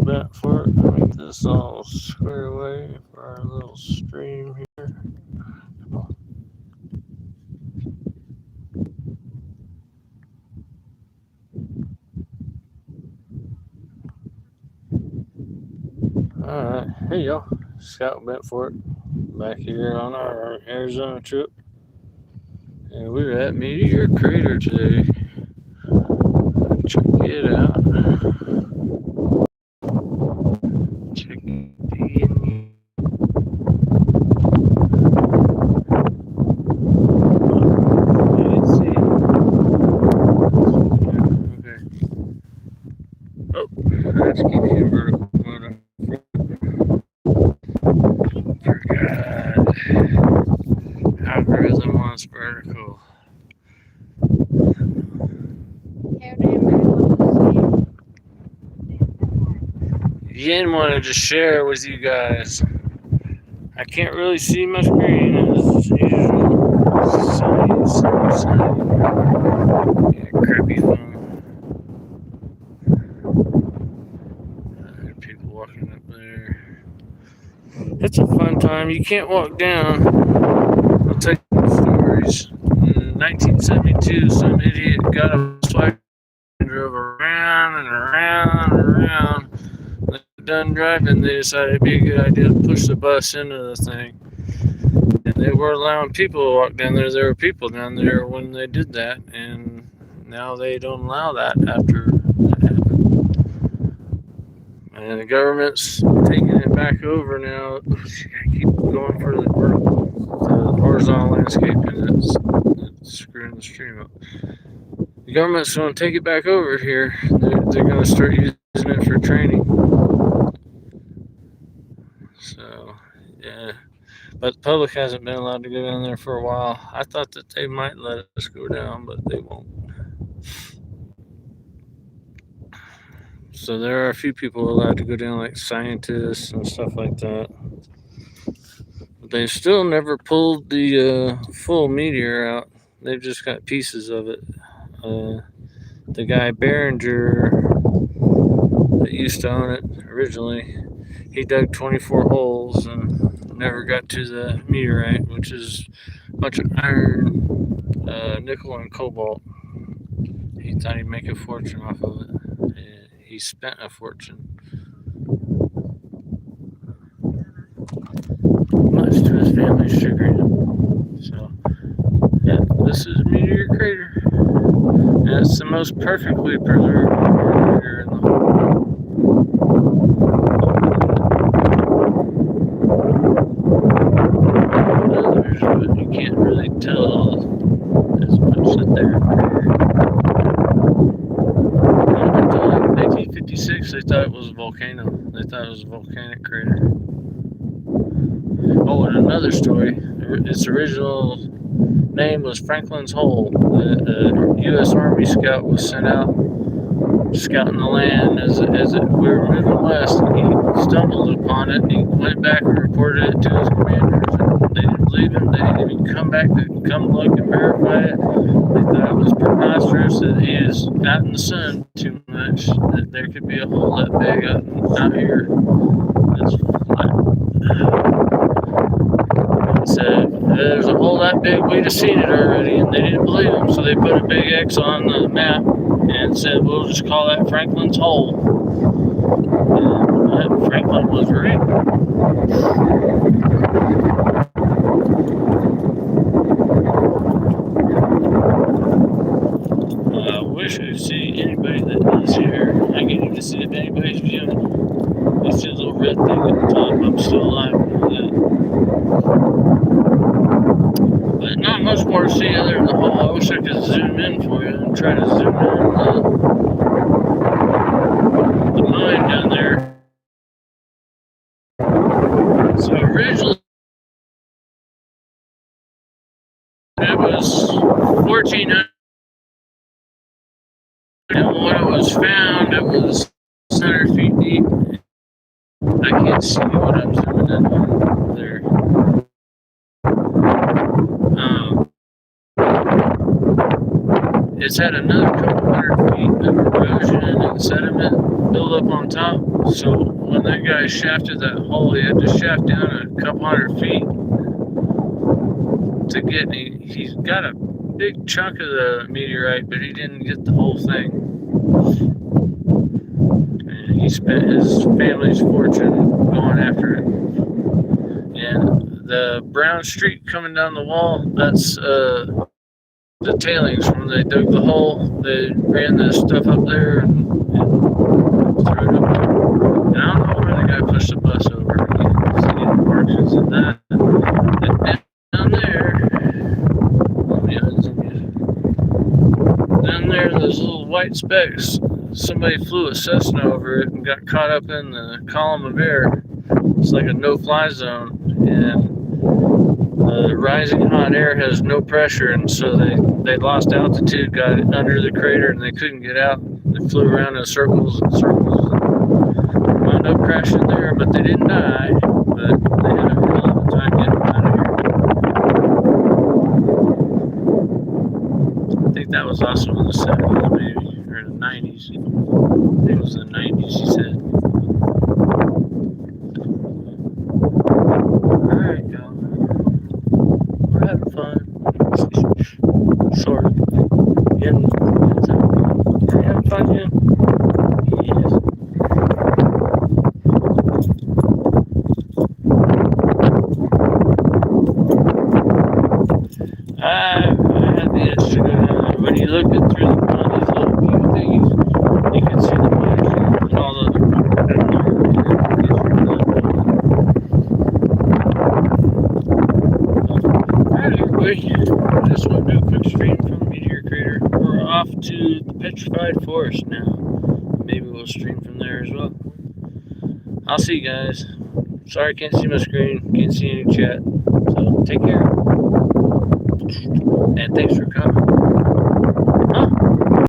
bent for it. Make this all square away for our little stream here. Come on. Alright, hey y'all. Scout bent for it. Back here on our Arizona trip. And we're at Meteor Crater today. Check it out. Check it in. Okay. Oh, I have to keep him vertical. Forgot. Algorithm wants vertical. You didn't want to just share with you guys. I can't really see my screen as usual. Sunny. Yeah, crappy phone. People walking up there. It's a fun time. You can't walk down. I'll tell you stories. In 1972, some idiot got a swag and drove around and around and around. When they done driving, they decided it'd be a good idea to push the bus into the thing. And they were allowing people to walk down there. There were people down there when they did that, and now they don't allow that after that happened. And the government's taking it back over now. I keep going for the horizontal landscape, and it's screwing the stream up. The government's going to take it back over here. They're going to start using it for training. So, yeah. But the public hasn't been allowed to go down there for a while. I thought that they might let us go down, but they won't. So there are a few people allowed to go down, like scientists and stuff like that. But they still never pulled the full meteor out. They've just got pieces of it. The guy Behringer that used to own it originally, he dug 24 holes and never got to the meteorite, which is a bunch of iron, nickel, and cobalt. He thought he'd make a fortune off of it. He spent a fortune. Much to his family's chagrin. So, yeah, this is Meteor Crater. And it's the most perfectly preserved crater in the whole world. Others, but you can't really tell as much that they're crater. 1956, they thought it was a volcano. They thought it was a volcanic crater. Oh, and another story. Its original name was Franklin's Hole. The U.S. Army scout was sent out scouting the land as we were moving west, and he stumbled upon it. And he went back and reported it to his commanders. And they didn't believe him. They didn't even come back to come look and verify it. They thought it was preposterous that he is out in the sun too much, that there could be a hole that big out here that's flat. He said, there's a hole that big, we'd have seen it already, and they didn't believe him, so they put a big X on the map and said, we'll just call that Franklin's Hole. And Franklin was right. I wish I could see anybody that is here. I can't even see if anybody's viewing. It's just a little red thing at the top. I'm still alive with that. But not much more to see other than the hole. I wish I could zoom in for you and try to zoom in the mine down there. So originally it was 1,400. And when it was found, it was 600 feet deep. I can't see what I'm zooming in on there. it's had another couple hundred feet of erosion and sediment build up on top. So when that guy shafted that hole, he had to shaft down a couple hundred feet to get. And he's got a big chunk of the meteorite, but he didn't get the whole thing. And he spent his family's fortune going after it. And the brown streak coming down the wall, that's the tailings from when they dug the hole. They ran this stuff up there and threw it up there. And I don't know where the guy pushed the bus over. He's getting markings and that. And down there, down there, those little white specks. Somebody flew a Cessna over it and got caught up in the column of air. It's like a no-fly zone, and the rising hot air has no pressure, and so they lost altitude, got under the crater, and they couldn't get out. They flew around in circles and circles, and wound up crashing there, but they didn't die. But they had a hell of a time getting out of here. I think that was also in the 70s, maybe, or the 90s. I think it was the 90s, he said. Alright, y'all. We're having fun. Sort of. We're having fun, yeah? Yes. I had the itch to go down there. When you look at through these little view things, you can see the moisture and all the. Alright, everybody. I just want to do a quick stream from Meteor Crater. We're off to the Petrified Forest now. Maybe we'll stream from there as well. I'll see you guys. Sorry I can't see my screen, can't see any chat. So take care. And thanks for coming.